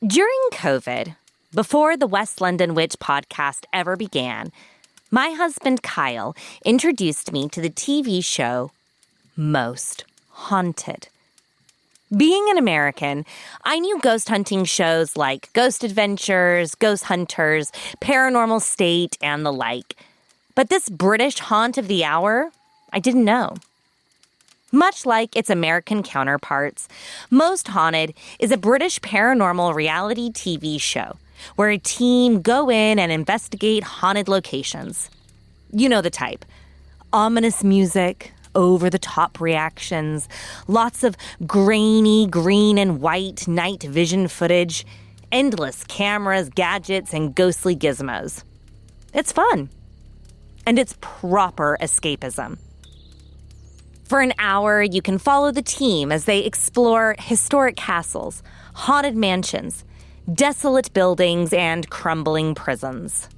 During COVID, before the West London Witch podcast ever began, my husband Kyle introduced me to the TV show Most Haunted. Being an American, I knew ghost hunting shows like Ghost Adventures, Ghost Hunters, Paranormal State, and the like. But this British haunt of the hour, I didn't know. Much like its American counterparts, Most Haunted is a British paranormal reality TV show where a team go in and investigate haunted locations. You know the type. Ominous music, over-the-top reactions, lots of grainy green and white night vision footage, endless cameras, gadgets, and ghostly gizmos. It's fun. And it's proper escapism. For an hour, you can follow the team as they explore historic castles, haunted mansions, desolate buildings, and crumbling prisons.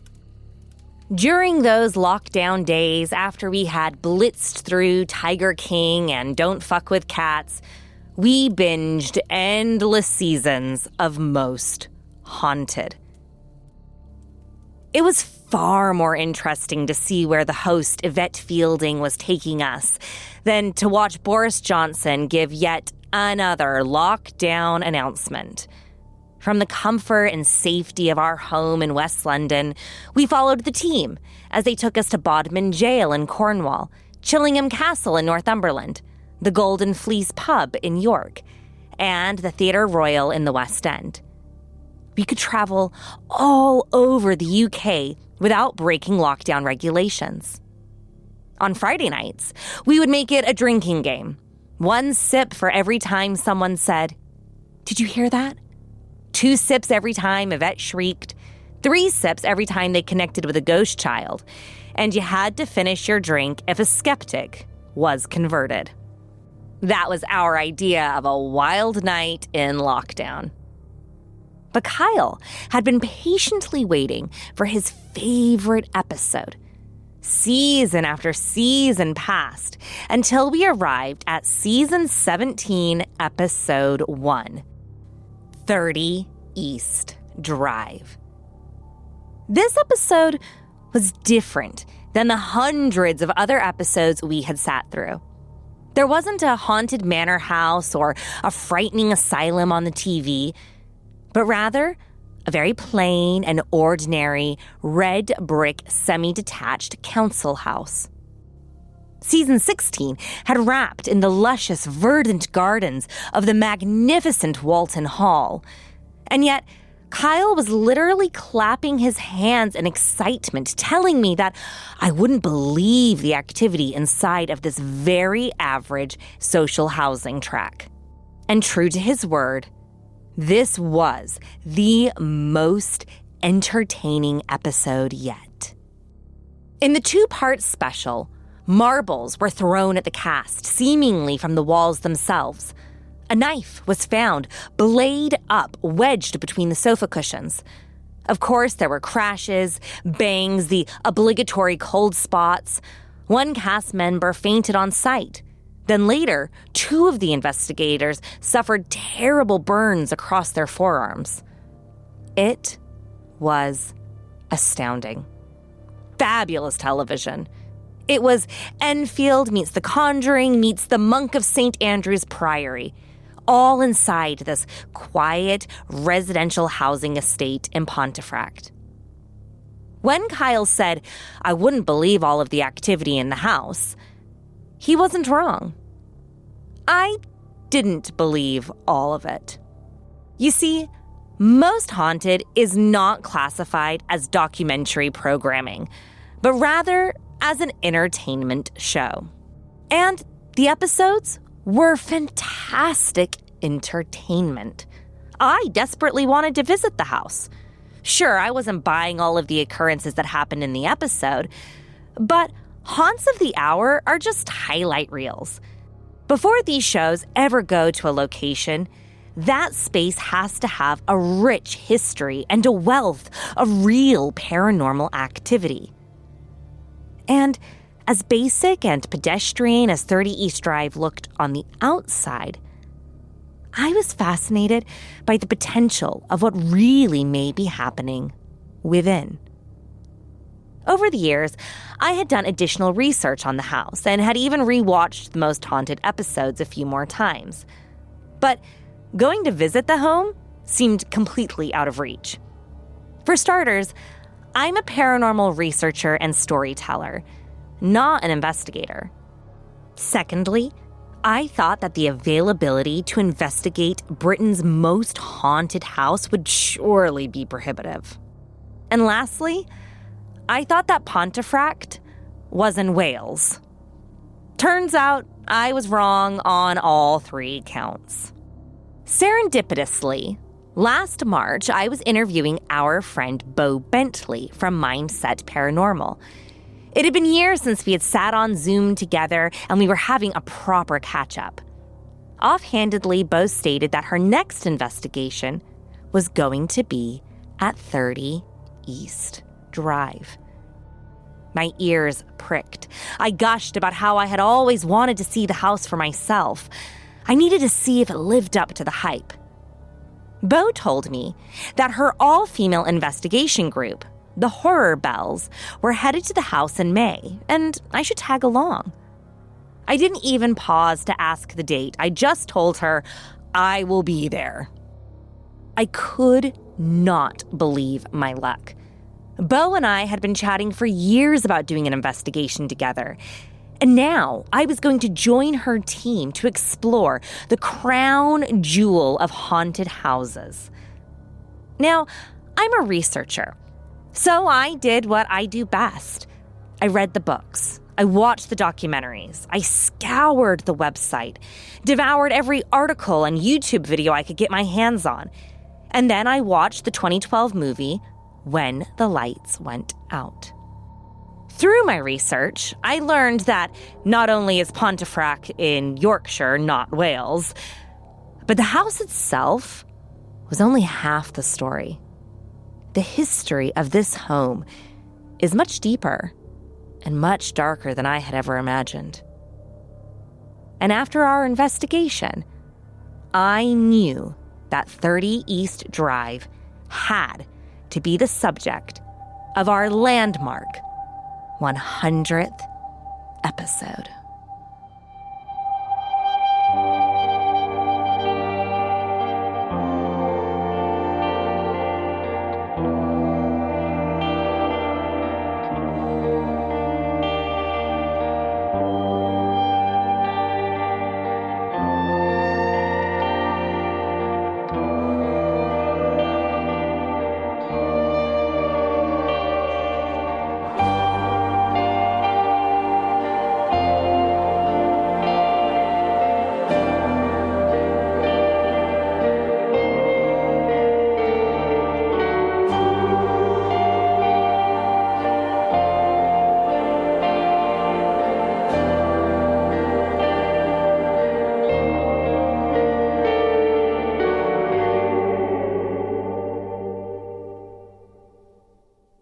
During those lockdown days after we had blitzed through Tiger King and Don't Fuck with Cats, we binged endless seasons of Most Haunted. It was far more interesting to see where the host, Yvette Fielding, was taking us than to watch Boris Johnson give yet another lockdown announcement. From the comfort and safety of our home in West London, we followed the team as they took us to Bodmin Jail in Cornwall, Chillingham Castle in Northumberland, the Golden Fleece Pub in York, and the Theatre Royal in the West End. We could travel all over the UK without breaking lockdown regulations. On Friday nights, we would make it a drinking game. 1 sip for every time someone said, "Did you hear that?" 2 sips every time Yvette shrieked. 3 sips every time they connected with a ghost child. And you had to finish your drink if a skeptic was converted. That was our idea of a wild night in lockdown. But Kyle had been patiently waiting for his favorite episode. Season after season passed until we arrived at season 17, episode 1, 30 East Drive. This episode was different than the hundreds of other episodes we had sat through. There wasn't a haunted manor house or a frightening asylum on the TV, but rather a very plain and ordinary red brick semi-detached council house. Season 16 had wrapped in the luscious verdant gardens of the magnificent Walton Hall. And yet, Kyle was literally clapping his hands in excitement, telling me that I wouldn't believe the activity inside of this very average social housing tract. And true to his word, this was the most entertaining episode yet. In the 2-part special, marbles were thrown at the cast, seemingly from the walls themselves. A knife was found, blade up, wedged between the sofa cushions. Of course, there were crashes, bangs, the obligatory cold spots. 1 cast member fainted on sight. Then later, 2 of the investigators suffered terrible burns across their forearms. It was astounding. Fabulous television. It was Enfield meets The Conjuring meets The Monk of St. Andrew's Priory, all inside this quiet residential housing estate in Pontefract. When Kyle said, I wouldn't believe all of the activity in the house, he wasn't wrong. I didn't believe all of it. You see, Most Haunted is not classified as documentary programming, but rather as an entertainment show. And the episodes were fantastic entertainment. I desperately wanted to visit the house. Sure, I wasn't buying all of the occurrences that happened in the episode, but Haunts of the Hour are just highlight reels. Before these shows ever go to a location, that space has to have a rich history and a wealth of real paranormal activity. And as basic and pedestrian as 30 East Drive looked on the outside, I was fascinated by the potential of what really may be happening within. Over the years, I had done additional research on the house and had even rewatched the most haunted episodes a few more times. But going to visit the home seemed completely out of reach. For starters, I'm a paranormal researcher and storyteller, not an investigator. Secondly, I thought that the availability to investigate Britain's most haunted house would surely be prohibitive. And lastly, I thought that Pontefract was in Wales. Turns out I was wrong on all three counts. Serendipitously, last March, I was interviewing our friend Bo Bentley from Mindset Paranormal. It had been years since we had sat on Zoom together and we were having a proper catch-up. Offhandedly, Bo stated that her next investigation was going to be at 30 East Drive. My ears pricked. I gushed about how I had always wanted to see the house for myself. I needed to see if it lived up to the hype. Bo told me that her all-female investigation group, the Horror Bells, were headed to the house in May, and I should tag along. I didn't even pause to ask the date. I just told her I will be there. I could not believe my luck. Bo and I had been chatting for years about doing an investigation together, and now I was going to join her team to explore the crown jewel of haunted houses. Now, I'm a researcher, so I did what I do best. I read the books. I watched the documentaries. I scoured the website, devoured every article and YouTube video I could get my hands on. And then I watched the 2012 movie, When the Lights Went Out. Through my research, I learned that not only is Pontefract in Yorkshire, not Wales, but the house itself was only half the story. The history of this home is much deeper and much darker than I had ever imagined. And after our investigation, I knew that 30 East Drive had to be the subject of our landmark 100th episode.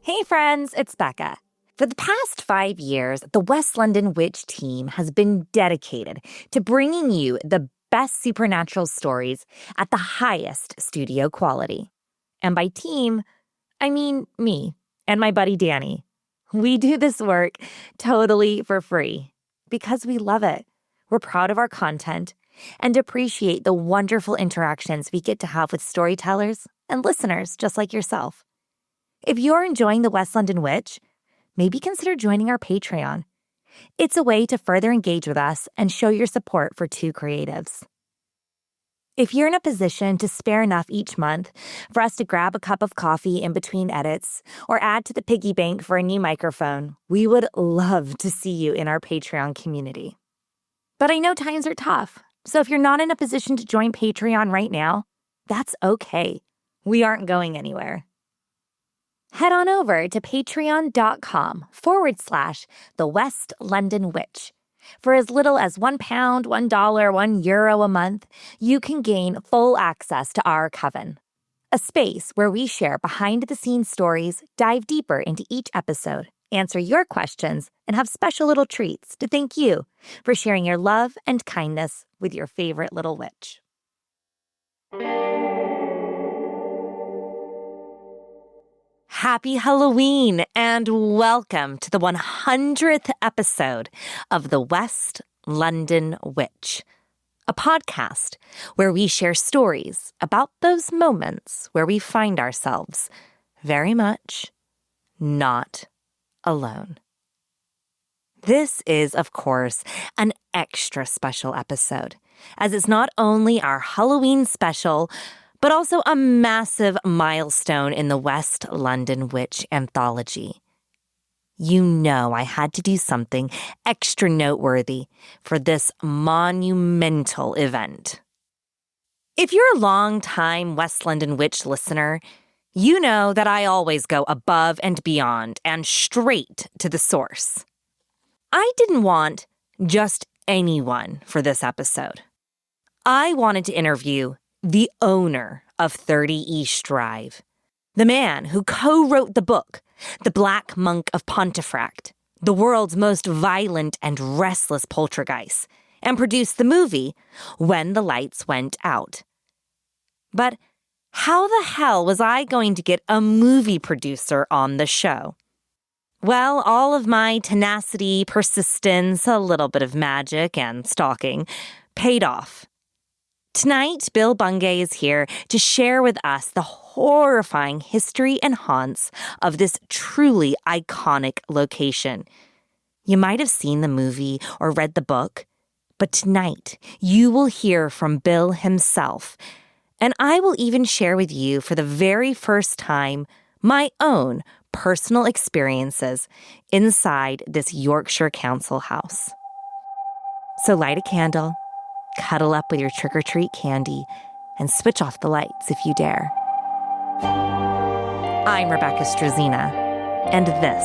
Hey friends, it's Becca. For the past 5 years, the West London Witch team has been dedicated to bringing you the best supernatural stories at the highest studio quality. And by team, I mean me and my buddy Danny. We do this work totally for free because we love it. We're proud of our content and appreciate the wonderful interactions we get to have with storytellers and listeners just like yourself. If you're enjoying the West London Witch, maybe consider joining our Patreon. It's a way to further engage with us and show your support for two creatives. If you're in a position to spare enough each month for us to grab a cup of coffee in between edits or add to the piggy bank for a new microphone, we would love to see you in our Patreon community. But I know times are tough, so if you're not in a position to join Patreon right now, that's okay. We aren't going anywhere. Head on over to patreon.com/The West London Witch. For as little as £1, $1, €1 a month, you can gain full access to our coven, a space where we share behind-the-scenes stories, dive deeper into each episode, answer your questions, and have special little treats to thank you for sharing your love and kindness with your favorite little witch. Happy Halloween and welcome to the 100th episode of The West London Witch, a podcast where we share stories about those moments where we find ourselves very much not alone. This is, of course, an extra special episode, as it's not only our Halloween special, but also a massive milestone in the West London Witch anthology. You know I had to do something extra noteworthy for this monumental event. If you're a long-time West London Witch listener, you know that I always go above and beyond and straight to the source. I didn't want just anyone for this episode. I wanted to interview the owner of 30 East Drive, the man who co-wrote the book, The Black Monk of Pontefract, the world's most violent and restless poltergeist, and produced the movie When the Lights Went Out. But how the hell was I going to get a movie producer on the show? Well, all of my tenacity, persistence, a little bit of magic, and stalking paid off. Tonight, Bil Bungay is here to share with us the horrifying history and haunts of this truly iconic location. You might have seen the movie or read the book, but tonight you will hear from Bil himself, and I will even share with you for the very first time my own personal experiences inside this Yorkshire council house. So light a candle, cuddle up with your trick-or-treat candy, and switch off the lights if you dare. I'm Rebecca Strazina, and this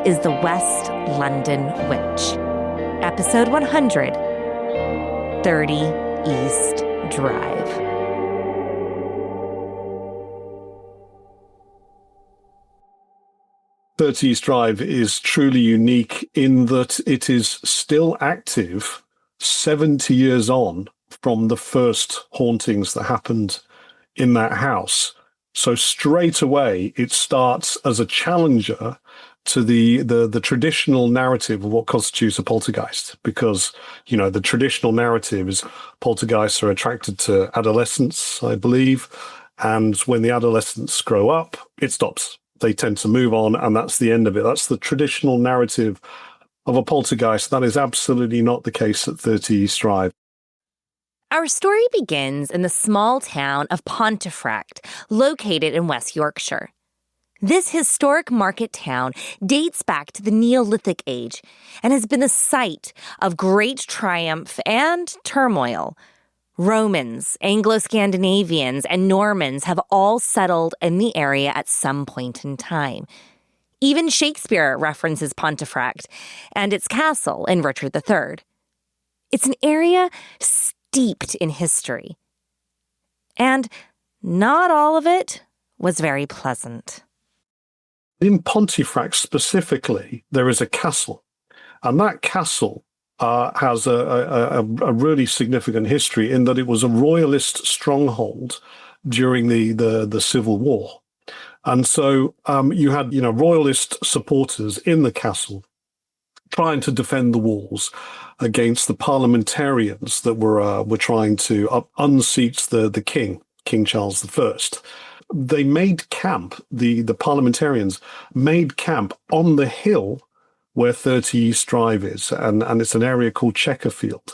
is The West London Witch, Episode 100, 30 East Drive. East Drive is truly unique in that it is still active 70 years on from the first hauntings that happened in that house. So straight away, it starts as a challenger to the traditional narrative of what constitutes a poltergeist, because, you know, the traditional narrative is poltergeists are attracted to adolescents, I believe, and when the adolescents grow up, it stops. They tend to move on, and that's the end of it. That's the traditional narrative of a poltergeist. That is absolutely not the case at 30 East Drive. Our story begins in the small town of Pontefract, located in West Yorkshire. This historic market town dates back to the Neolithic age and has been the site of great triumph and turmoil. Romans, Anglo-Scandinavians, and Normans have all settled in the area at some point in time. Even Shakespeare references Pontefract and its castle in Richard III. It's an area steeped in history. And not all of it was very pleasant. In Pontefract specifically, there is a castle, and that castle has a really significant history in that it was a royalist stronghold during the Civil War. And so you had, royalist supporters in the castle trying to defend the walls against the parliamentarians that were trying to unseat the king, King Charles I. They made camp, the parliamentarians made camp on the hill where 30 East Drive is, and it's an area called Chequerfield.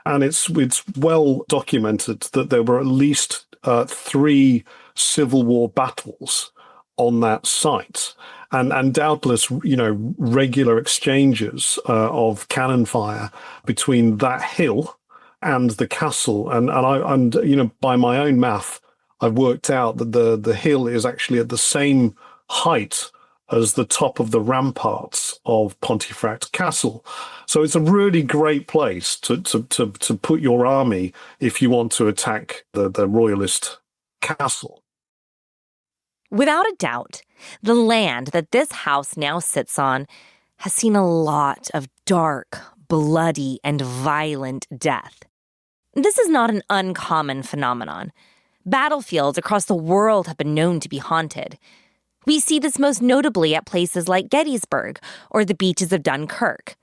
And it's well documented that there were at least 3 Civil War battles on that site, and doubtless, regular exchanges of cannon fire between that hill and the castle. And by my own math, I've worked out that the hill is actually at the same height as the top of the ramparts of Pontefract Castle. So it's a really great place to put your army if you want to attack the royalist castle. Without a doubt, the land that this house now sits on has seen a lot of dark, bloody, and violent death. This is not an uncommon phenomenon. Battlefields across the world have been known to be haunted. We see this most notably at places like Gettysburg or the beaches of Dunkirk.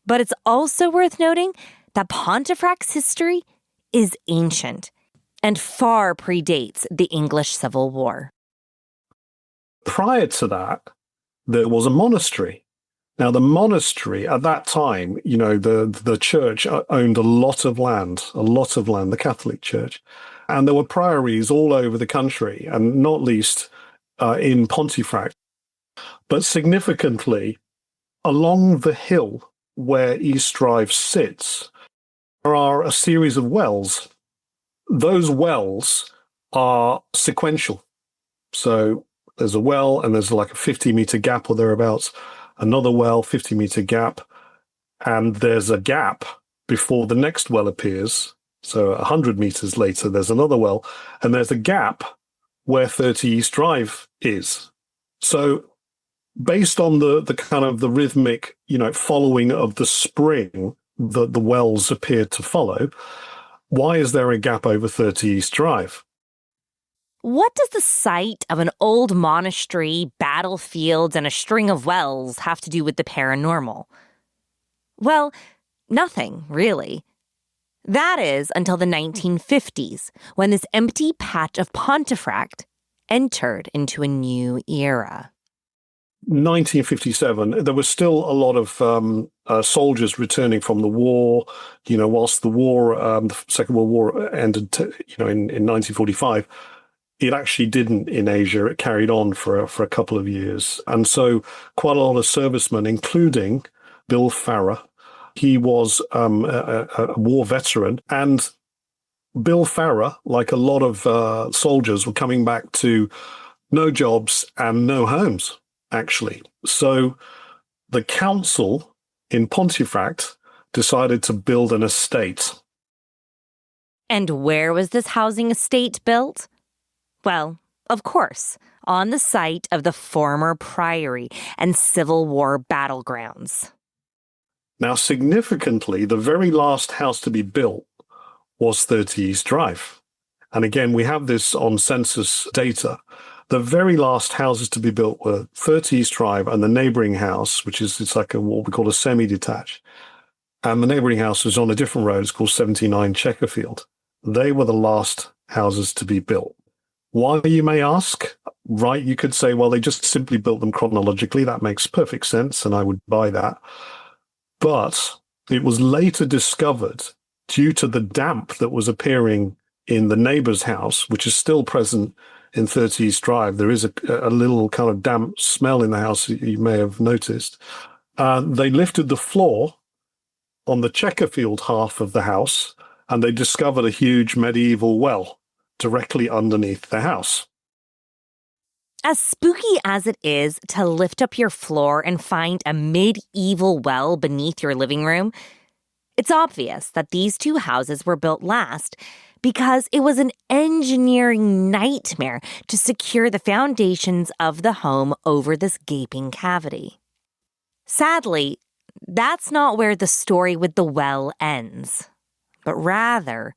But it's also worth noting that Pontefract's history is ancient and far predates the English Civil War. Prior to that, there was a monastery. Now, the monastery at that time, the church owned a lot of land, the Catholic Church. And there were priories all over the country, and not least in Pontefract. But significantly, along the hill where East Drive sits, there are a series of wells. Those wells are sequential. So there's a well, and there's like a 50-meter gap or thereabouts. Another well, 50-meter gap, and there's a gap before the next well appears. So 100 meters later, there's another well, and there's a gap where 30 East Drive is. So based on the kind of the rhythmic, following of the spring that the wells appear to follow, why is there a gap over 30 East Drive? What does the site of an old monastery, battlefields, and a string of wells have to do with the paranormal? Well, nothing, really. That is until the 1950s, when this empty patch of Pontefract entered into a new era. 1957, there was still a lot of soldiers returning from the war. Whilst the war, the Second World War ended, in 1945. It actually didn't in Asia. It carried on for a couple of years. And so quite a lot of servicemen, including Bill Farrar, he was a war veteran. And Bill Farrar, like a lot of soldiers, were coming back to no jobs and no homes, actually. So the council in Pontefract decided to build an estate. And where was this housing estate built? Well, of course, on the site of the former priory and Civil War battlegrounds. Now, significantly, the very last house to be built was 30 East Drive. And again, we have this on census data. The very last houses to be built were 30 East Drive and the neighboring house, it's like what we call a semi-detached. And the neighboring house was on a different road. It's called 79 Checkerfield. They were the last houses to be built. Why, you may ask? Right, you could say, well, they just simply built them chronologically. That makes perfect sense, and I would buy that. But it was later discovered, due to the damp that was appearing in the neighbor's house, which is still present in 30 East Drive. There is a little kind of damp smell in the house, you may have noticed. They lifted the floor on the Checkerfield half of the house, and they discovered a huge medieval well directly underneath the house. As spooky as it is to lift up your floor and find a medieval well beneath your living room, it's obvious that these two houses were built last because it was an engineering nightmare to secure the foundations of the home over this gaping cavity. Sadly, that's not where the story with the well ends, but rather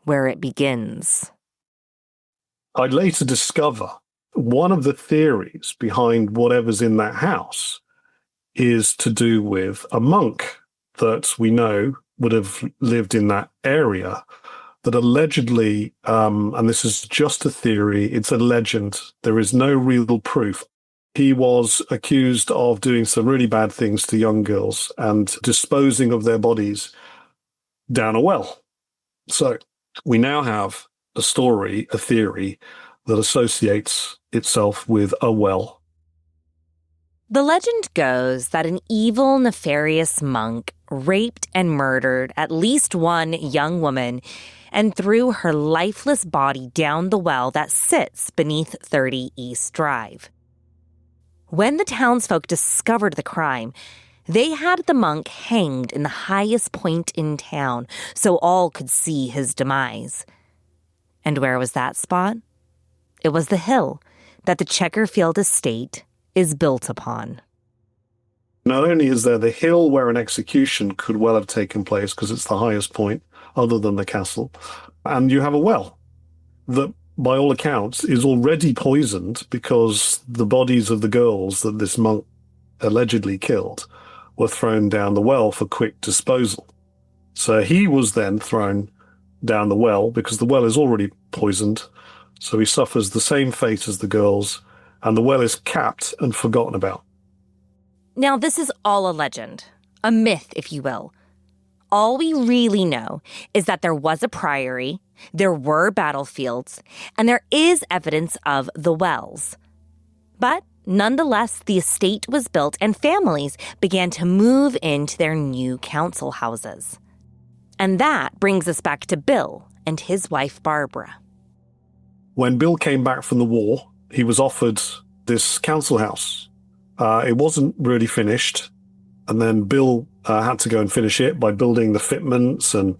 where it begins. I'd later discover one of the theories behind whatever's in that house is to do with a monk that we know would have lived in that area that allegedly, and this is just a theory, it's a legend, there is no real proof. He was accused of doing some really bad things to young girls and disposing of their bodies down a well. So we now have a story, a theory that associates itself with a well. The legend goes that an evil, nefarious monk raped and murdered at least one young woman and threw her lifeless body down the well that sits beneath 30 East Drive. When the townsfolk discovered the crime, they had the monk hanged in the highest point in town so all could see his demise. And where was that spot? It was the hill that the Checkerfield estate is built upon. Not only is there the hill where an execution could well have taken place because it's the highest point other than the castle, and you have a well that by all accounts, is already poisoned because the bodies of the girls that this monk allegedly killed were thrown down the well for quick disposal. So he was then thrown down the well because the well is already poisoned. So he suffers the same fate as the girls, and the well is capped and forgotten about. Now, this is all a legend, a myth, if you will. All we really know is that there was a priory, there were battlefields, and there is evidence of the wells. But nonetheless, the estate was built and families began to move into their new council houses. And that brings us back to Bill and his wife, Barbara. When Bill came back from the war, he was offered this council house. It wasn't really finished. And then Bill had to go and finish it by building the fitments and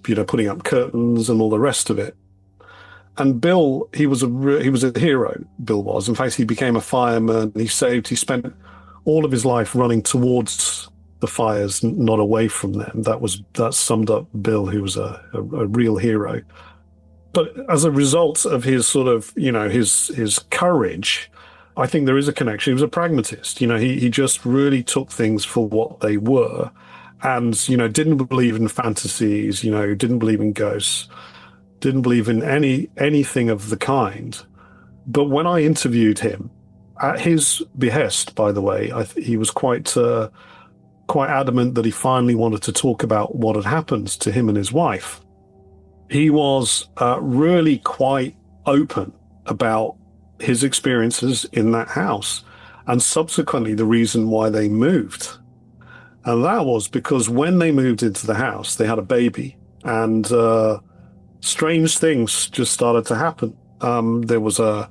putting up curtains and all the rest of it. And Bill, he was a hero, Bill was. In fact, he became a fireman. He spent all of his life running towards the fires, not away from them. That summed up Bill, who was a real hero. But as a result of his sort of, his courage, I think there is a connection. He was a pragmatist. He just really took things for what they were and, didn't believe in fantasies, didn't believe in ghosts, didn't believe in anything of the kind. But when I interviewed him, at his behest, by the way, he was quite adamant that he finally wanted to talk about what had happened to him and his wife. He was really quite open about his experiences in that house and subsequently the reason why they moved. And that was because when they moved into the house, they had a baby and strange things just started to happen. There was a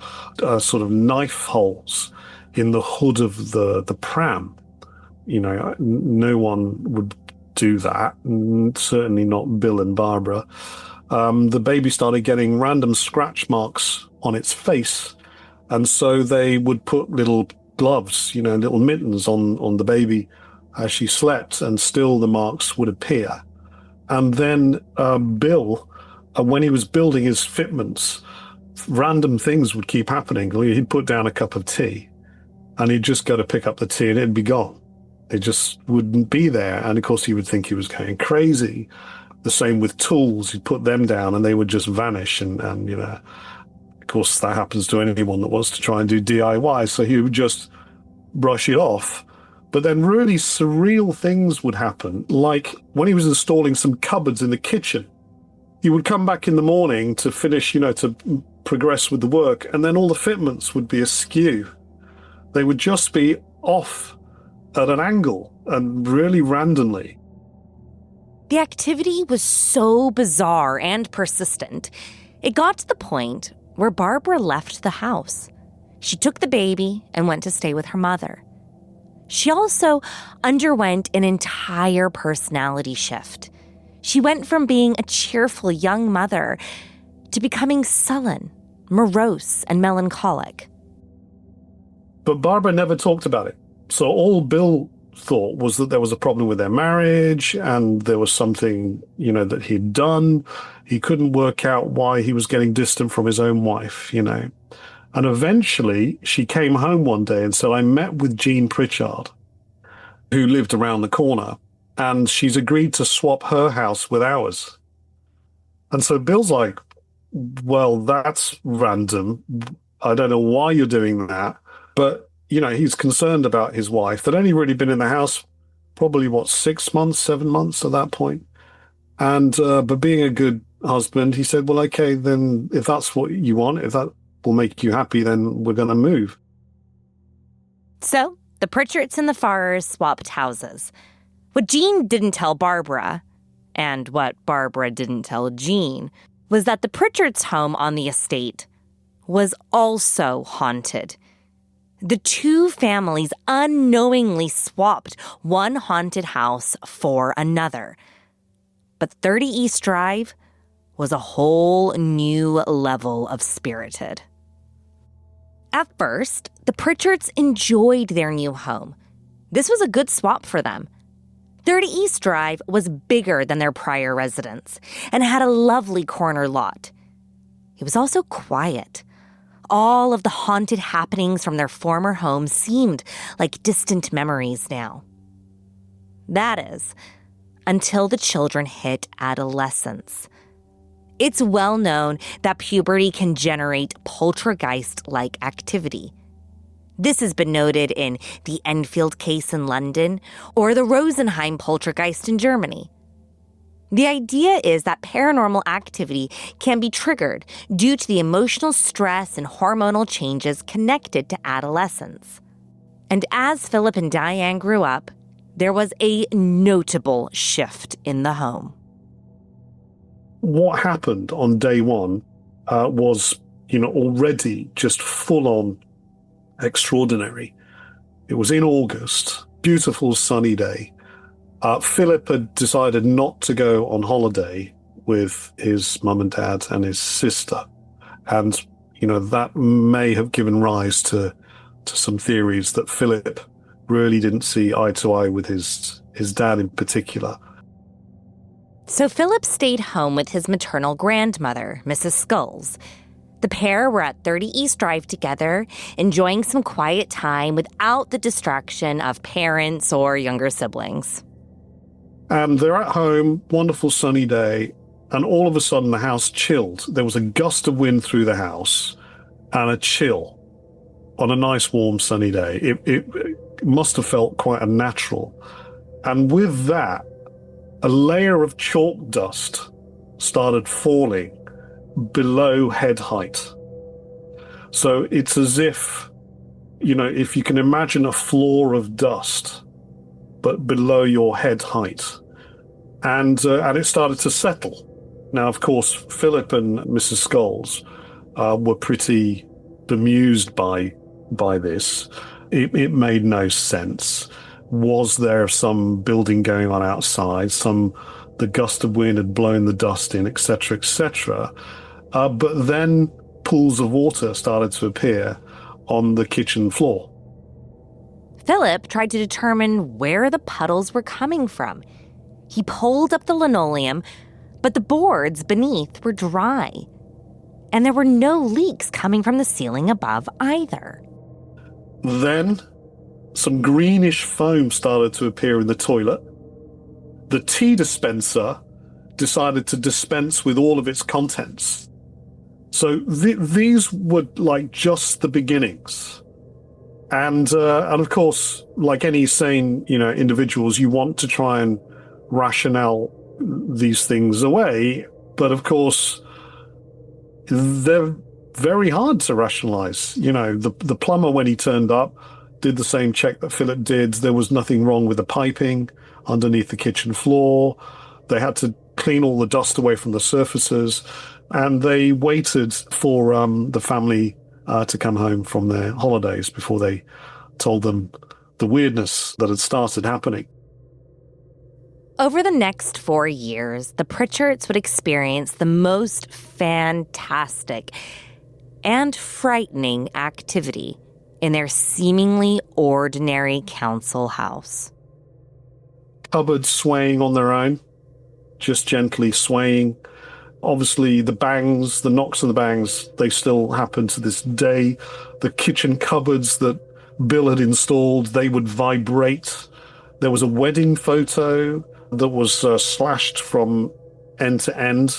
sort of knife holes in the hood of the pram. No one would do that, certainly not Bill and Barbara. The baby started getting random scratch marks on its face. And so they would put little gloves, little mittens on the baby as she slept, and still the marks would appear. And then Bill, when he was building his fitments, random things would keep happening. He'd put down a cup of tea, and he'd just go to pick up the tea, and it'd be gone. It just wouldn't be there. And of course, he would think he was going crazy. The same with tools. He'd put them down, and they would just vanish, and of course, that happens to anyone that wants to try and do DIY, so he would just brush it off. But then really surreal things would happen, like when he was installing some cupboards in the kitchen. He would come back in the morning to finish, to progress with the work, and then all the fitments would be askew. They would just be off at an angle and really randomly. The activity was so bizarre and persistent. It got to the point where Barbara left the house. She took the baby and went to stay with her mother. She also underwent an entire personality shift. She went from being a cheerful young mother to becoming sullen, morose, and melancholic. But Barbara never talked about it. So all Bill thought was that there was a problem with their marriage and there was something, that he'd done. He couldn't work out why he was getting distant from his own wife, And eventually she came home one day and said, I met with Jean Pritchard, who lived around the corner, and she's agreed to swap her house with ours. And so Bill's like, well, that's random. I don't know why you're doing that. But he's concerned about his wife. They'd only really been in the house probably, 6 months, 7 months at that point. And, but being a good husband, he said, well, okay, then if that's what you want, if that will make you happy, then we're going to move. So the Pritchards and the Farrars swapped houses. What Jean didn't tell Barbara, and what Barbara didn't tell Jean, was that the Pritchards' home on the estate was also haunted. The two families unknowingly swapped one haunted house for another. But 30 East Drive was a whole new level of spirited. At first, the Pritchards enjoyed their new home. This was a good swap for them. 30 East Drive was bigger than their prior residence and had a lovely corner lot. it was also quiet. All of the haunted happenings from their former home seemed like distant memories now. That is, until the children hit adolescence. It's well known that puberty can generate poltergeist-like activity. This has been noted in the Enfield case in London or the Rosenheim poltergeist in Germany. The idea is that paranormal activity can be triggered due to the emotional stress and hormonal changes connected to adolescence. And as Philip and Diane grew up, there was a notable shift in the home. What happened on day one was, already just full-on extraordinary. It was in August, beautiful sunny day. Philip had decided not to go on holiday with his mum and dad and his sister. And, that may have given rise to some theories that Philip really didn't see eye to eye with his dad in particular. So Philip stayed home with his maternal grandmother, Mrs. Skulls. The pair were at 30 East Drive together, enjoying some quiet time without the distraction of parents or younger siblings. And they're at home, wonderful sunny day, and all of a sudden the house chilled. There was a gust of wind through the house and a chill on a nice warm sunny day. It must have felt quite unnatural. And with that, a layer of chalk dust started falling below head height. So it's as if, if you can imagine a floor of dust, but below your head height. And it started to settle. Now, of course, Philip and Mrs. Skulls were pretty bemused by this. It made no sense. Was there some building going on outside? The gust of wind had blown the dust in, etc., etc. But then pools of water started to appear on the kitchen floor. Philip tried to determine where the puddles were coming from. He pulled up the linoleum, but the boards beneath were dry. And there were no leaks coming from the ceiling above either. Then some greenish foam started to appear in the toilet. The tea dispenser decided to dispense with all of its contents. So these were like just the beginnings. And of course, like any sane, individuals, you want to try and rationale these things away. But of course, they're very hard to rationalize. The plumber, when he turned up, did the same check that Philip did. There was nothing wrong with the piping underneath the kitchen floor. They had to clean all the dust away from the surfaces. And they waited for the family to come home from their holidays before they told them the weirdness that had started happening. Over the next 4 years, the Pritchards would experience the most fantastic and frightening activity in their seemingly ordinary council house. Cupboards swaying on their own, just gently swaying. Obviously, the bangs, the knocks and the bangs, they still happen to this day. The kitchen cupboards that Bill had installed, they would vibrate. There was a wedding photo that was slashed from end to end.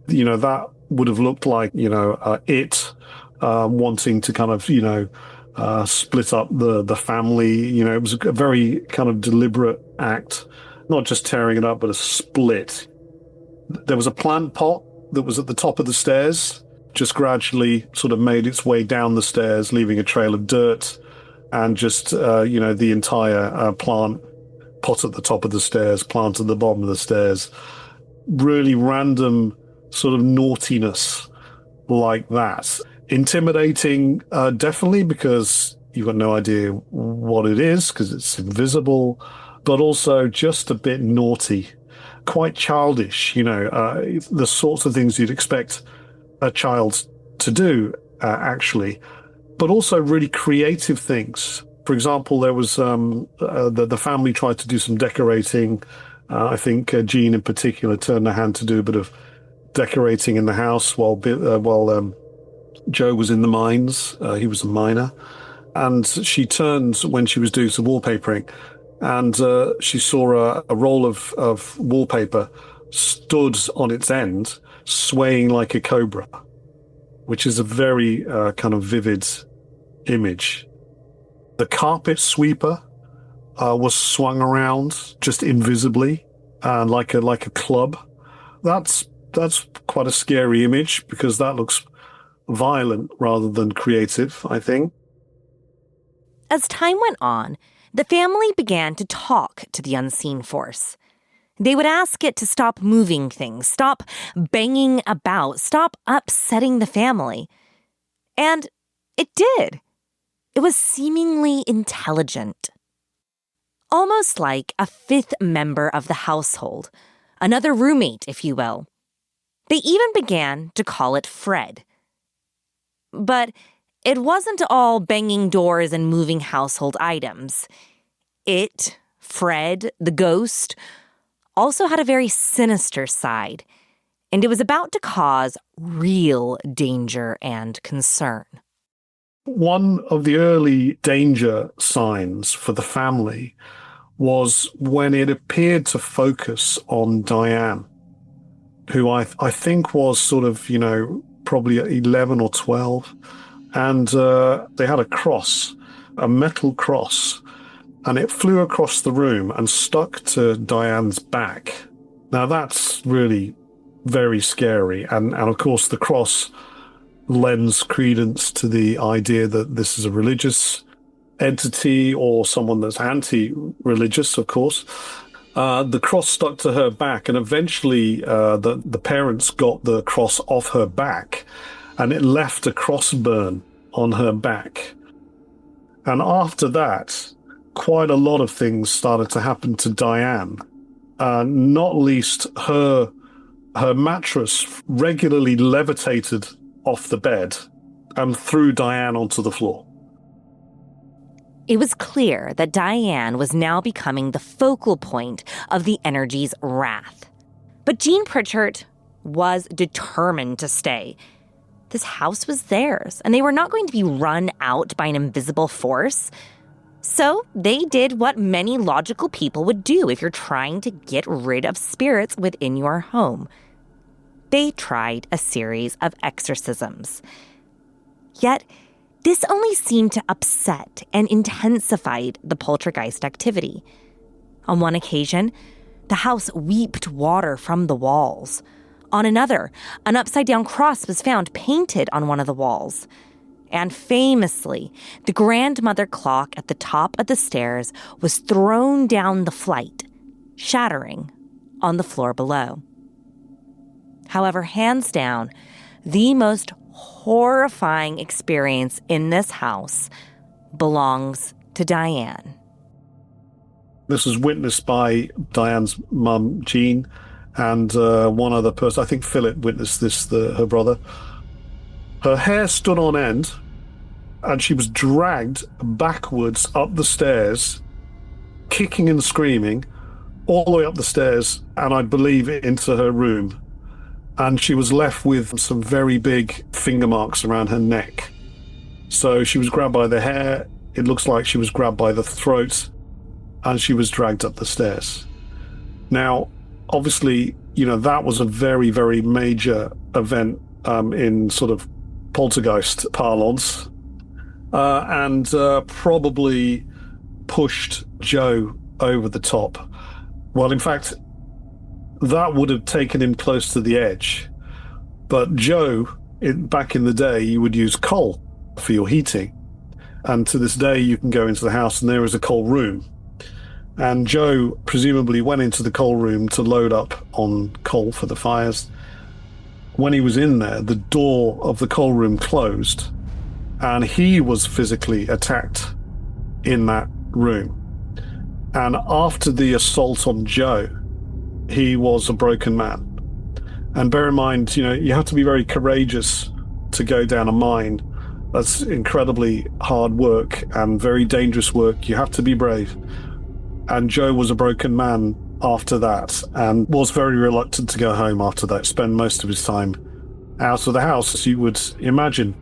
That would have looked like, it wanting to kind of, split up the family. It was a very kind of deliberate act, not just tearing it up, but a split. There was a plant pot that was at the top of the stairs, just gradually sort of made its way down the stairs, leaving a trail of dirt, and just, the entire plant pot at the top of the stairs, plant at the bottom of the stairs. Really random sort of naughtiness like that. Intimidating, definitely, because you've got no idea what it is, because it's invisible, but also just a bit naughty. Quite childish, the sorts of things you'd expect a child to do, actually, but also really creative things. For example, there was the family tried to do some decorating. I think Jean in particular turned her hand to do a bit of decorating in the house while Joe was in the mines. He was a miner. And she turned when she was doing some wallpapering, and she saw a roll of wallpaper stood on its end, swaying like a cobra, which is a very kind of vivid image. The carpet sweeper was swung around just invisibly, like a club. That's quite a scary image, because that looks violent rather than creative, I think. As time went on, the family began to talk to the unseen force. They would ask it to stop moving things, stop banging about, stop upsetting the family. And it did. It was seemingly intelligent. Almost like a fifth member of the household, another roommate, if you will. They even began to call it Fred. But it wasn't all banging doors and moving household items. It, Fred, the ghost, also had a very sinister side, and it was about to cause real danger and concern. One of the early danger signs for the family was when it appeared to focus on Diane, who I think was sort of, probably 11 or 12. And they had a cross, a metal cross, and it flew across the room and stuck to Diane's back. Now, that's really very scary. And of course, the cross lends credence to the idea that this is a religious entity or someone that's anti-religious, of course. The cross stuck to her back, and eventually the parents got the cross off her back, and it left a cross burn on her back. And after that, quite a lot of things started to happen to Diane, not least her mattress regularly levitated off the bed and threw Diane onto the floor. It was clear that Diane was now becoming the focal point of the energy's wrath. But Jean Pritchard was determined to stay. This house was theirs, and they were not going to be run out by an invisible force. So they did what many logical people would do if you're trying to get rid of spirits within your home. They tried a series of exorcisms. Yet, this only seemed to upset and intensified the poltergeist activity. On one occasion, the house weeped water from the walls. On another, an upside-down cross was found painted on one of the walls. And famously, the grandmother clock at the top of the stairs was thrown down the flight, shattering on the floor below. However, hands down, the most horrifying experience in this house belongs to Diane. This was witnessed by Diane's mum, Jean, and one other person. I think Philip witnessed this, her brother. Her hair stood on end, and she was dragged backwards up the stairs, kicking and screaming, all the way up the stairs, and I believe into her room. And she was left with some very big finger marks around her neck. So she was grabbed by the hair, it looks like she was grabbed by the throat, and she was dragged up the stairs. Now, obviously, that was a very, very major event in sort of poltergeist parlance, and probably pushed Joe over the top. Well, in fact, that would have taken him close to the edge. But Joe, back in the day, you would use coal for your heating. And to this day, you can go into the house and there is a coal room. And Joe presumably went into the coal room to load up on coal for the fires. When he was in there, the door of the coal room closed, and he was physically attacked in that room. And after the assault on Joe, he was a broken man. And bear in mind, you have to be very courageous to go down a mine. That's incredibly hard work and very dangerous work. You have to be brave. And Joe was a broken man after that and was very reluctant to go home after that, spend most of his time out of the house, as you would imagine.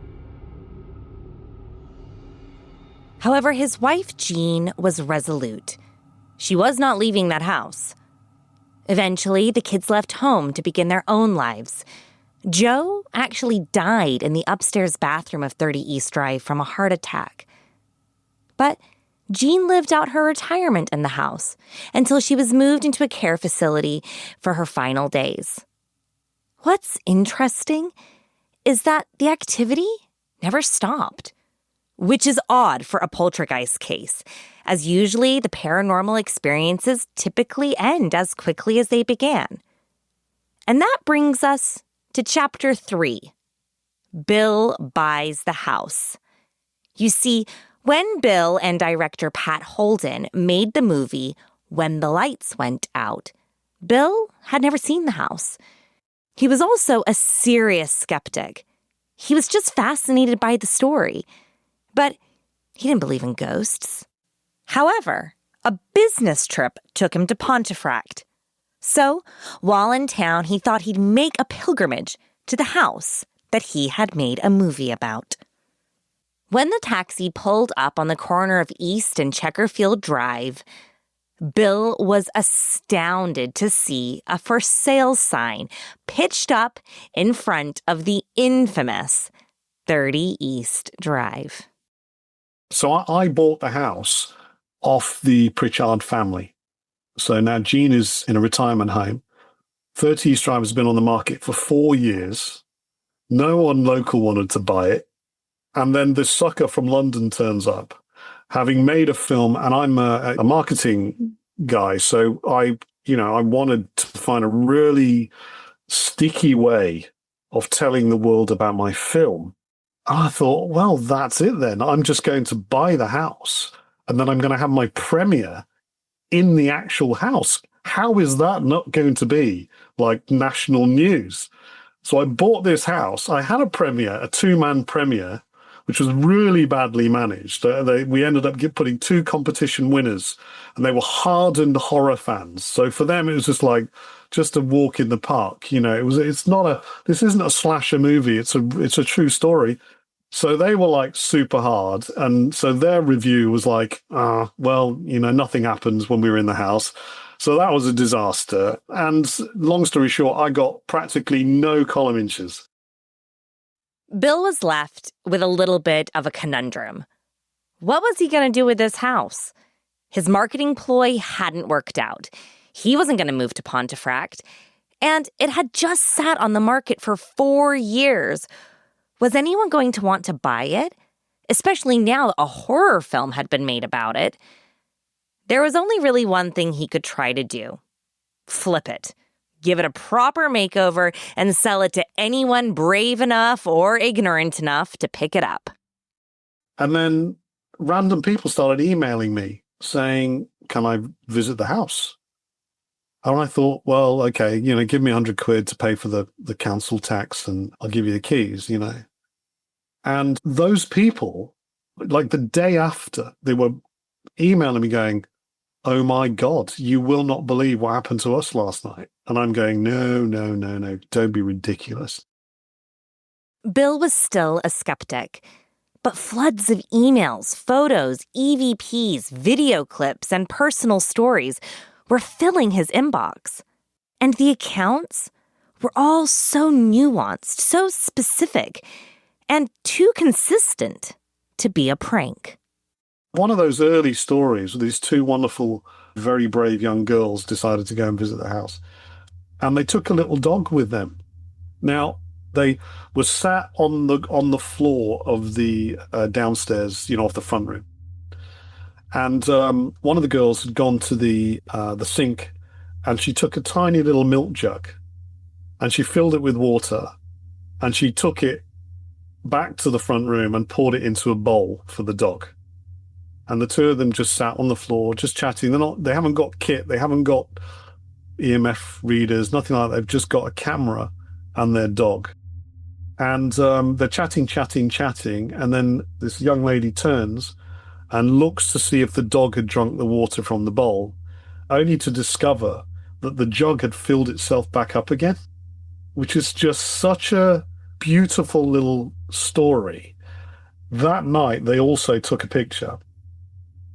However, his wife, Jean, was resolute. She was not leaving that house. Eventually, the kids left home to begin their own lives. Joe actually died in the upstairs bathroom of 30 East Drive from a heart attack. But Jean lived out her retirement in the house until she was moved into a care facility for her final days. What's interesting is that the activity never stopped, which is odd for a poltergeist case, as usually the paranormal experiences typically end as quickly as they began. And that brings us to Chapter 3, Bill Buys the House. You see, when Bill and director Pat Holden made the movie When the Lights Went Out, Bill had never seen the house. He was also a serious skeptic. He was just fascinated by the story, but he didn't believe in ghosts. However, a business trip took him to Pontefract. So, while in town, he thought he'd make a pilgrimage to the house that he had made a movie about. When the taxi pulled up on the corner of East and Checkerfield Drive, Bill was astounded to see a for sale sign pitched up in front of the infamous 30 East Drive. So I bought the house off the Pritchard family. So now Jean is in a retirement home. 30 East Drive has been on the market for 4 years. No one local wanted to buy it. And then this sucker from London turns up, having made a film, and I'm a marketing guy. So I wanted to find a really sticky way of telling the world about my film. And I thought, well, that's it then. I'm just going to buy the house, and then I'm going to have my premiere in the actual house. How is that not going to be like national news? So I bought this house. I had a premiere, a 2-man premiere, which was really badly managed. We ended up putting 2 competition winners, and they were hardened horror fans. So for them, it was just a walk in the park. This isn't a slasher movie. It's a true story. So they were like super hard. And so their review was like, nothing happens when we were in the house. So that was a disaster. And long story short, I got practically no column inches. Bill was left with a little bit of a conundrum. What was he going to do with this house? His marketing ploy hadn't worked out. He wasn't going to move to Pontefract, and it had just sat on the market for 4 years. Was anyone going to want to buy it? Especially now a horror film had been made about it. There was only really one thing he could try to do. Flip it. Give it a proper makeover and sell it to anyone brave enough or ignorant enough to pick it up. And then random people started emailing me saying, can I visit the house? And I thought, well, okay, give me £100 to pay for the council tax and I'll give you the keys, And those people, like the day after, they were emailing me going, oh my God, you will not believe what happened to us last night. And I'm going, no, don't be ridiculous. Bill was still a skeptic, but floods of emails, photos, EVPs, video clips, and personal stories were filling his inbox. And the accounts were all so nuanced, so specific, and too consistent to be a prank. One of those early stories, these 2 wonderful, very brave young girls decided to go and visit the house. And they took a little dog with them. Now, they were sat on the floor of the downstairs, off the front room. And one of the girls had gone to the sink, and she took a tiny little milk jug, and she filled it with water, and she took it back to the front room and poured it into a bowl for the dog. And the 2 of them just sat on the floor, just chatting. They haven't got kit, they haven't got EMF readers, nothing like that. They've just got a camera and their dog. And they're chatting. And then this young lady turns and looks to see if the dog had drunk the water from the bowl. only to discover that the jug had filled itself back up again, which is just such a beautiful little story. That night, they also took a picture,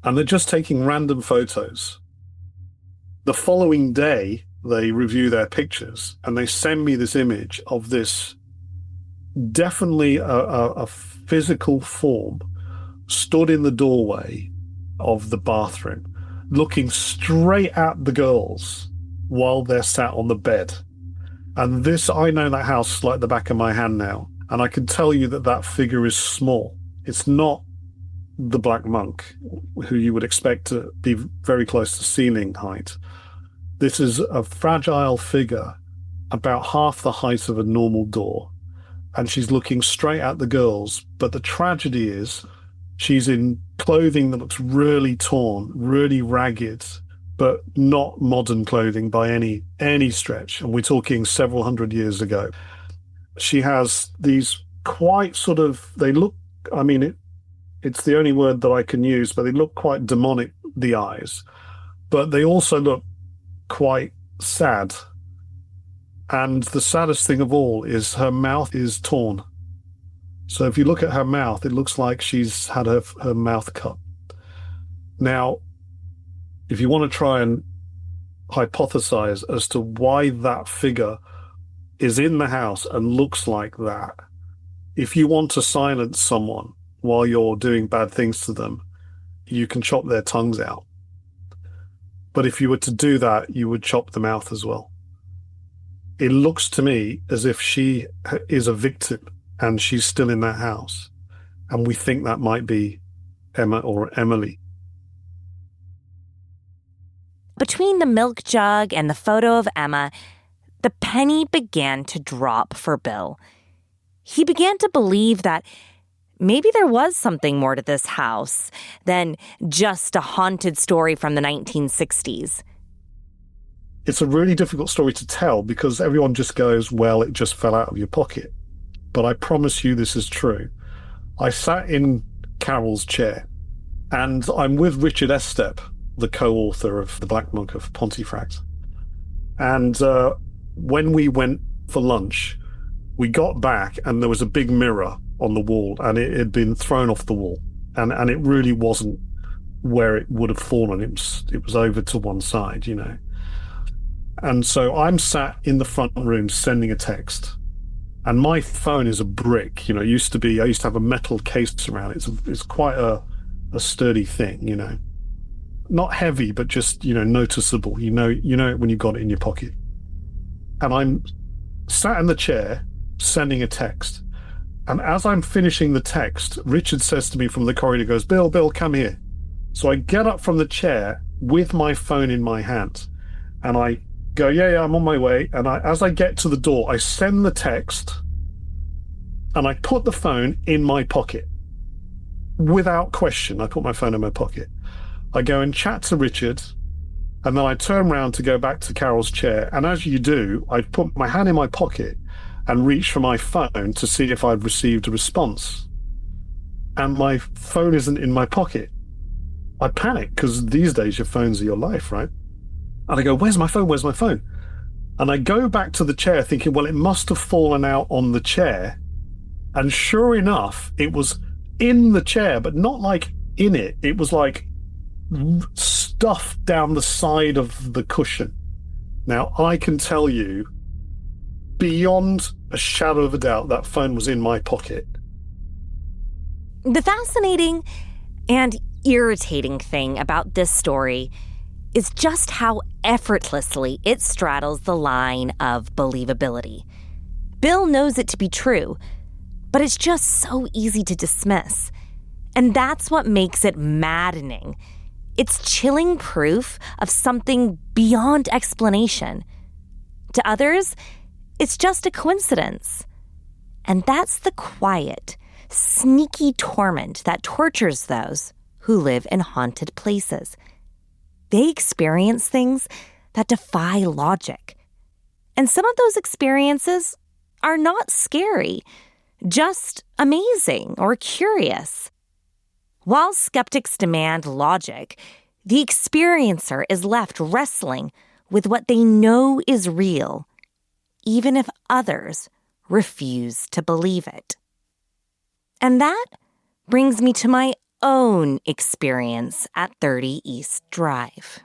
and they're just taking random photos. The following day, they review their pictures, and they send me this image of this definitely a physical form stood in the doorway of the bathroom, looking straight at the girls while they're sat on the bed. And this, I know that house like the back of my hand now, and I can tell you that that figure is small. It's not the Black Monk, who you would expect to be very close to ceiling height. This is a fragile figure, about half the height of a normal door, and she's looking straight at the girls. But the tragedy is she's in clothing that looks really torn, really ragged, but not modern clothing by any stretch. And we're talking several hundred years ago. She has these quite sort of, they look, I mean, it's the only word that I can use, but they look quite demonic, the eyes. But they also look quite sad. And the saddest thing of all is her mouth is torn. So if you look at her mouth, it looks like she's had her mouth cut. Now, if you want to try and hypothesize as to why that figure is in the house and looks like that, if you want to silence someone while you're doing bad things to them, you can chop their tongues out. But if you were to do that, you would chop the mouth as well. It looks to me as if she is a victim and she's still in that house. And we think that might be Emma or Emily. Between the milk jug and the photo of Emma, the penny began to drop for Bill. He began to believe that maybe there was something more to this house than just a haunted story from the 1960s. It's a really difficult story to tell because everyone just goes, well, it just fell out of your pocket. But I promise you this is true. I sat in Carol's chair, and I'm with Richard Estep, the co-author of The Black Monk of Pontefract. And when we went for lunch, we got back and there was a big mirror on the wall, and it had been thrown off the wall. And it really wasn't where it would have fallen. It was over to one side, you know. And so I'm sat in the front room sending a text, and my phone is a brick. You know, I used to have a metal case around it. It's quite a sturdy thing, you know. Not heavy, but just, you know, noticeable. You know it when you got it in your pocket. And I'm sat in the chair sending a text. And as I'm finishing the text, Richard says to me from the corridor, goes, Bill, come here. So I get up from the chair with my phone in my hand, and I go, yeah, I'm on my way. And as I get to the door, I send the text, and I put the phone in my pocket. Without question, I put my phone in my pocket. I go and chat to Richard, and then I turn around to go back to Carol's chair. And as you do, I put my hand in my pocket and reach for my phone to see if I'd received a response. And my phone isn't in my pocket. I panic because these days your phones are your life, right? And I go, where's my phone? And I go back to the chair thinking, well, it must have fallen out on the chair. And sure enough, it was in the chair, but not like in it. It was like stuffed down the side of the cushion. Now, I can tell you, beyond a shadow of a doubt, that phone was in my pocket. The fascinating and irritating thing about this story is just how effortlessly it straddles the line of believability. Bill knows it to be true, but it's just so easy to dismiss. And that's what makes it maddening. It's chilling proof of something beyond explanation. To others, it's just a coincidence. And that's the quiet, sneaky torment that tortures those who live in haunted places. They experience things that defy logic. And some of those experiences are not scary, just amazing or curious. While skeptics demand logic, The experiencer is left wrestling with what they know is real, even if others refuse to believe it. And that brings me to my own experience at 30 East Drive.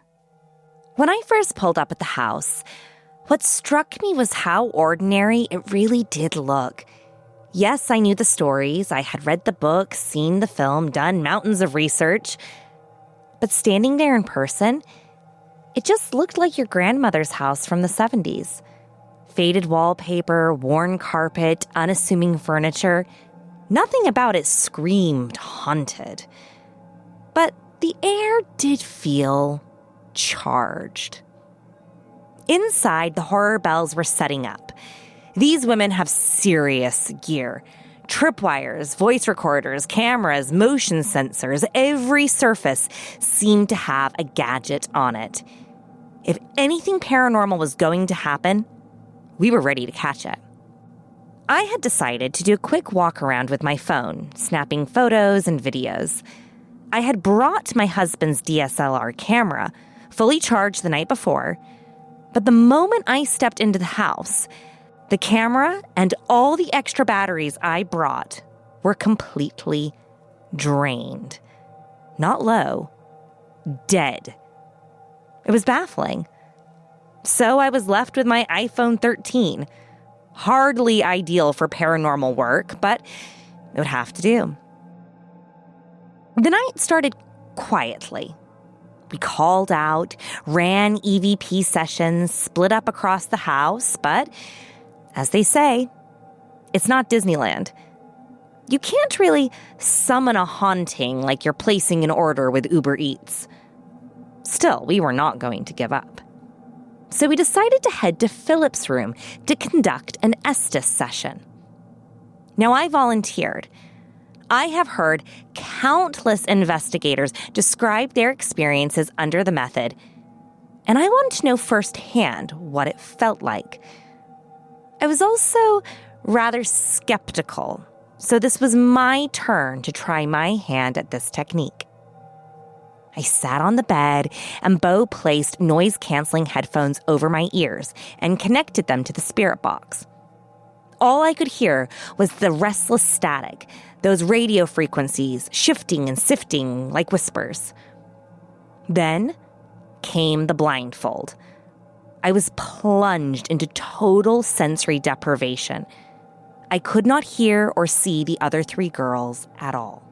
When I first pulled up at the house, what struck me was how ordinary it really did look. Yes, I knew the stories, I had read the book, seen the film, done mountains of research. But standing there in person, it just looked like your grandmother's house from the 70s. Faded wallpaper, worn carpet, unassuming furniture. Nothing about it screamed haunted. But the air did feel charged. Inside, the horror bells were setting up. These women have serious gear. Tripwires, voice recorders, cameras, motion sensors, every surface seemed to have a gadget on it. If anything paranormal was going to happen, we were ready to catch it. I had decided to do a quick walk around with my phone, snapping photos and videos. I had brought my husband's DSLR camera, fully charged the night before, but the moment I stepped into the house, the camera and all the extra batteries I brought were completely drained. Not low, dead. It was baffling. So I was left with my iPhone 13. Hardly ideal for paranormal work, but it would have to do. The night started quietly. We called out, ran EVP sessions, split up across the house, but as they say, it's not Disneyland. You can't really summon a haunting like you're placing an order with Uber Eats. Still, we were not going to give up. So we decided to head to Philip's room to conduct an Estes session. Now, I volunteered. I have heard countless investigators describe their experiences under the method, and I wanted to know firsthand what it felt like. I was also rather skeptical, so this was my turn to try my hand at this technique. I sat on the bed, and Beau placed noise-canceling headphones over my ears and connected them to the spirit box. All I could hear was the restless static, those radio frequencies shifting and sifting like whispers. Then came the blindfold. I was plunged into total sensory deprivation. I could not hear or see the other three girls at all.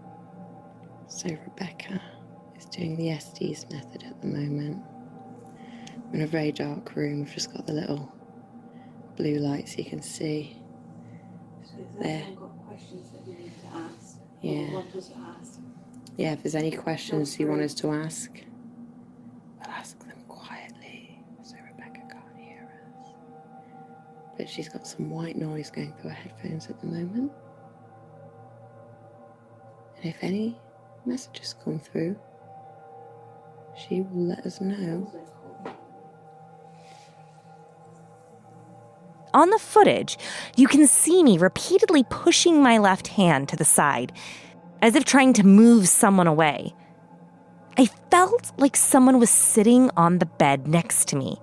So Rebecca is doing the Estes method at the moment. We're in a very dark room. We've just got the little blue lights you can see. So if there. anyone got questions that you need to ask, Yeah. what was to ask? Yeah, if there's any questions you want us to ask, we'll ask them quietly so Rebecca can't hear us. But she's got some white noise going through her headphones at the moment. And if any messages come through, she will let us know. On the footage, you can see me repeatedly pushing my left hand to the side, as if trying to move someone away. I felt like someone was sitting on the bed next to me.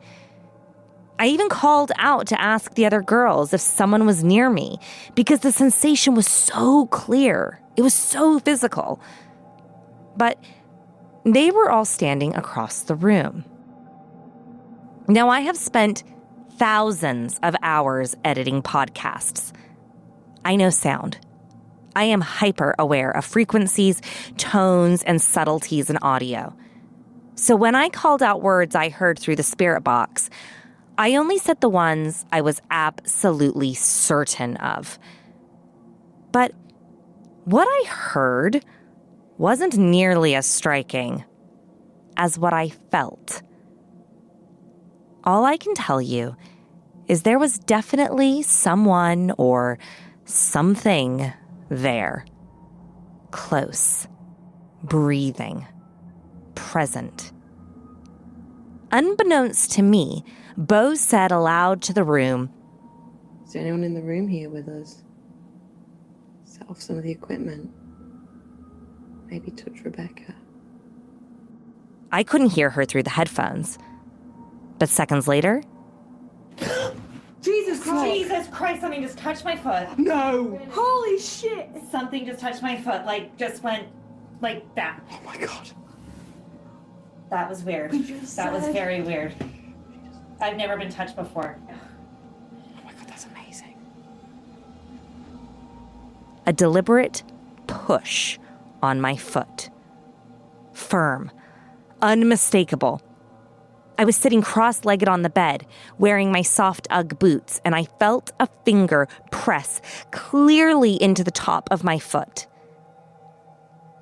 I even called out to ask the other girls if someone was near me, because the sensation was so clear. It was so physical. But they were all standing across the room. Now, I have spent thousands of hours editing podcasts. I know sound. I am hyper aware of frequencies, tones, and subtleties in audio. So when I called out words I heard through the spirit box, I only said the ones I was absolutely certain of. But what I heard wasn't nearly as striking as what I felt. All I can tell you is there was definitely someone or something there. Close, breathing, present. Unbeknownst to me, Beau said aloud to the room, Is there anyone in the room here with us? Set off some of the equipment. Maybe touch Rebecca. I couldn't hear her through the headphones. But seconds later... Jesus Christ! Jesus Christ, something just touched my foot. No! Holy shit! Something just touched my foot, just went like that. Oh my God. That was weird. That was very weird. I've never been touched before. Oh my God, that's amazing. A deliberate push on my foot. Firm. Unmistakable. I was sitting cross-legged on the bed, wearing my soft Ugg boots, and I felt a finger press clearly into the top of my foot.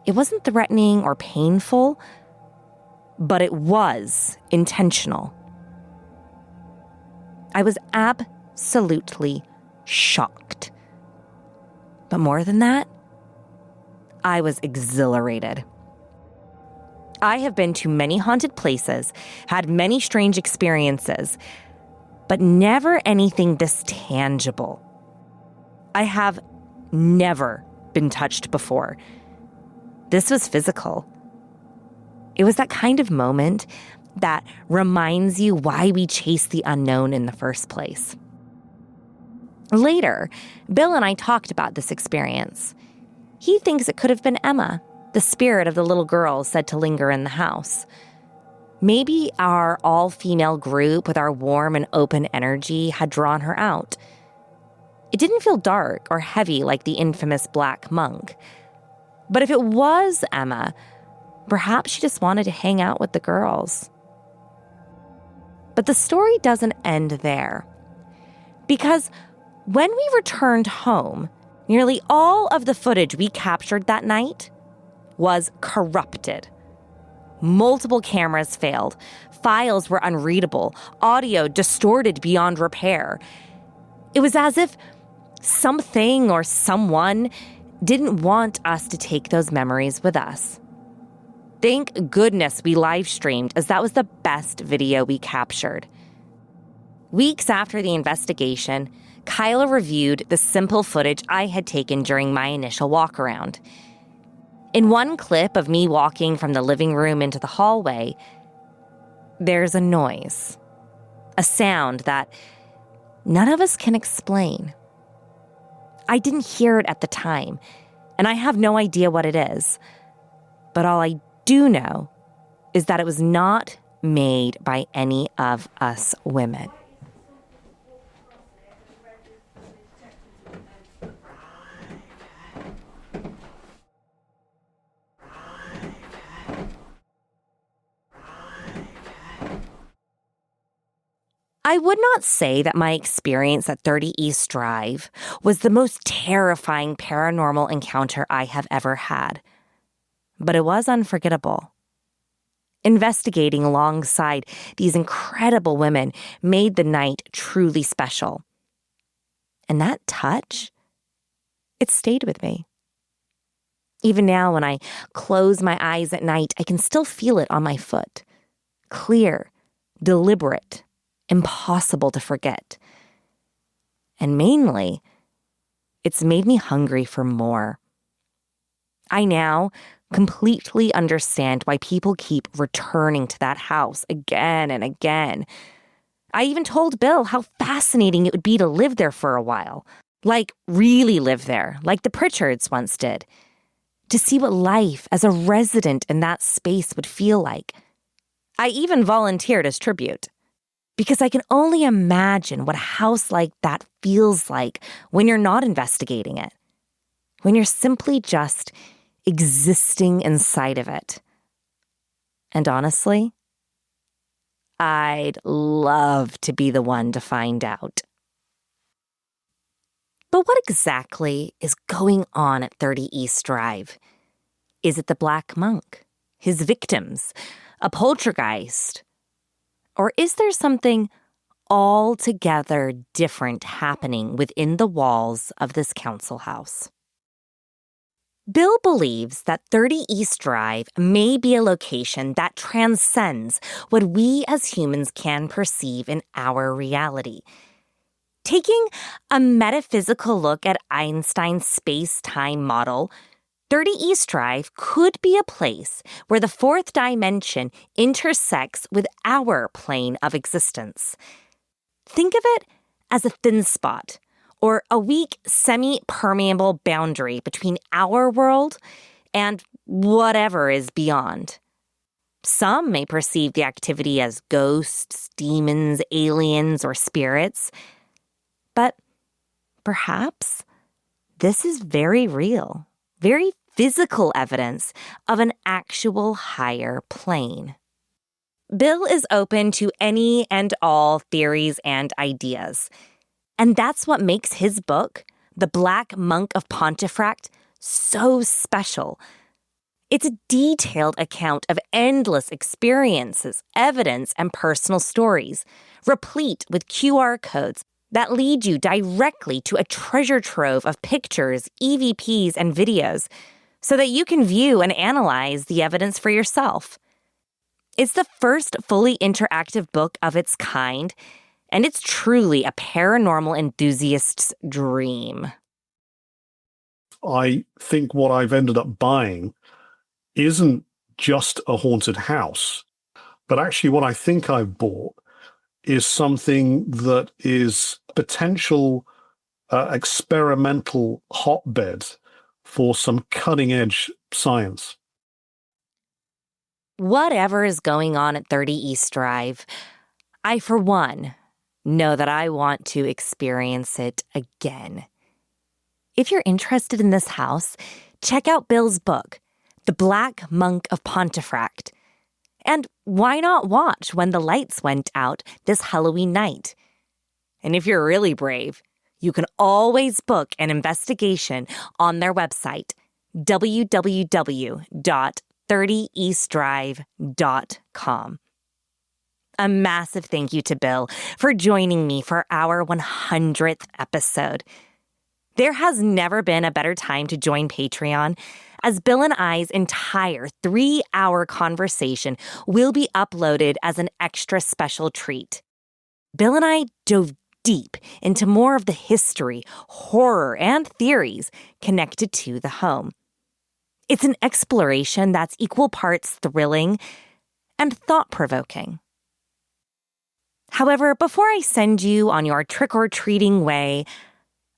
It wasn't threatening or painful, but it was intentional. I was absolutely shocked. But more than that, I was exhilarated. I have been to many haunted places, had many strange experiences, but never anything this tangible. I have never been touched before. This was physical. It was that kind of moment that reminds you why we chase the unknown in the first place. Later, Bill and I talked about this experience. He thinks it could have been Emma, the spirit of the little girl said to linger in the house. Maybe our all-female group with our warm and open energy had drawn her out. It didn't feel dark or heavy like the infamous Black Monk. But if it was Emma, perhaps she just wanted to hang out with the girls. But the story doesn't end there. Because when we returned home, nearly all of the footage we captured that night was corrupted. Multiple cameras failed. Files were unreadable. Audio distorted beyond repair. It was as if something or someone didn't want us to take those memories with us. Thank goodness we live-streamed, as that was the best video we captured. Weeks after the investigation, Kyla reviewed the simple footage I had taken during my initial walk-around. In one clip of me walking from the living room into the hallway, there's a noise, a sound that none of us can explain. I didn't hear it at the time, and I have no idea what it is. But all I do know is that it was not made by any of us women. I would not say that my experience at 30 East Drive was the most terrifying paranormal encounter I have ever had, but it was unforgettable. Investigating alongside these incredible women made the night truly special. And that touch, it stayed with me. Even now, when I close my eyes at night, I can still feel it on my foot. Clear, deliberate, impossible to forget. And mainly, it's made me hungry for more. I now completely understand why people keep returning to that house again and again. I even told Bill how fascinating it would be to live there for a while. Like, really live there, like the Pritchards once did. To see what life as a resident in that space would feel like. I even volunteered as tribute. Because I can only imagine what a house like that feels like when you're not investigating it. When you're simply just existing inside of it. And honestly, I'd love to be the one to find out. But what exactly is going on at 30 East Drive? Is it the Black Monk, his victims, a poltergeist? Or is there something altogether different happening within the walls of this council house? Bill believes that 30 East Drive may be a location that transcends what we as humans can perceive in our reality. Taking a metaphysical look at Einstein's space-time model, 30 East Drive could be a place where the fourth dimension intersects with our plane of existence. Think of it as a thin spot, or a weak, semi-permeable boundary between our world and whatever is beyond. Some may perceive the activity as ghosts, demons, aliens, or spirits, but perhaps this is very real, very physical evidence of an actual higher plane. Bil is open to any and all theories and ideas. And that's what makes his book, The Black Monk of Pontefract, so special. It's a detailed account of endless experiences, evidence, and personal stories, replete with QR codes that lead you directly to a treasure trove of pictures, EVPs, and videos, so that you can view and analyze the evidence for yourself. It's the first fully interactive book of its kind, and it's truly a paranormal enthusiast's dream. I think what I've ended up buying isn't just a haunted house, but actually what I think I've bought is something that is potential experimental hotbed for some cutting-edge science. Whatever is going on at 30 East Drive, I, for one, know that I want to experience it again. If you're interested in this house, check out Bill's book, The Black Monk of Pontefract. And why not watch When the Lights Went Out this Halloween night? And if you're really brave, you can always book an investigation on their website, www.30eastdrive.com. A massive thank you to Bil for joining me for our 100th episode. There has never been a better time to join Patreon, as Bil and I's entire 3-hour conversation will be uploaded as an extra special treat. Bil and I dove deep into more of the history, horror, and theories connected to the home. It's an exploration that's equal parts thrilling and thought-provoking. However, before I send you on your trick-or-treating way,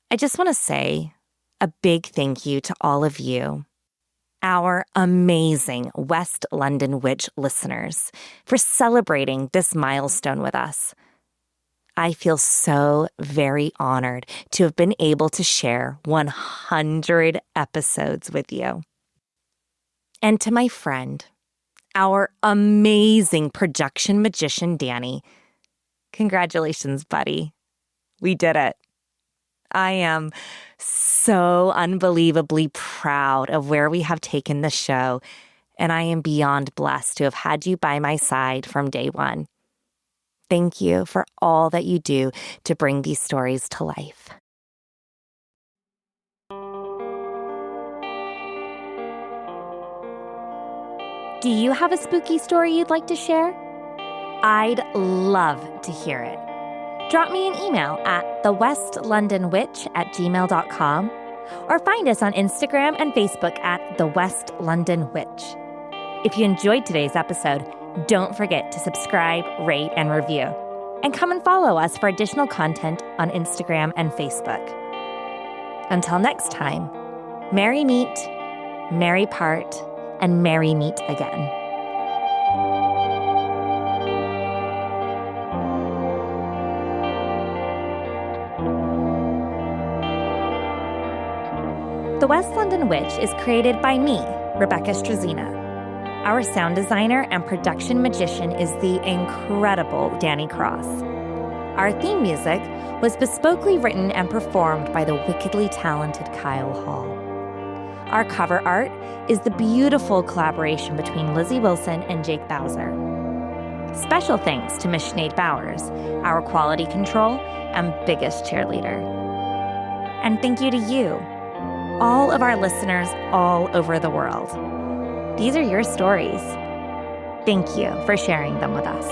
I just want to say a big thank you to all of you, our amazing West London Witch listeners, for celebrating this milestone with us. I feel so very honored to have been able to share 100 episodes with you. And to my friend, our amazing production magician, Danny, congratulations, buddy. We did it. I am so unbelievably proud of where we have taken the show, and I am beyond blessed to have had you by my side from day one. Thank you for all that you do to bring these stories to life. Do you have a spooky story you'd like to share? I'd love to hear it. Drop me an email at thewestlondonwitch@gmail.com or find us on Instagram and Facebook at The West London Witch. If you enjoyed today's episode, don't forget to subscribe, rate, and review. And come and follow us for additional content on Instagram and Facebook. Until next time, merry meet, merry part, and merry meet again. The West London Witch is created by me, Rebecca Strazina. Our sound designer and production magician is the incredible Danny Cross. Our theme music was bespokely written and performed by the wickedly talented Kyle Hall. Our cover art is the beautiful collaboration between Lizzie Wilson and Jake Bowser. Special thanks to Miss Sinead Bowers, our quality control and biggest cheerleader. And thank you to you, all of our listeners all over the world. These are your stories. Thank you for sharing them with us.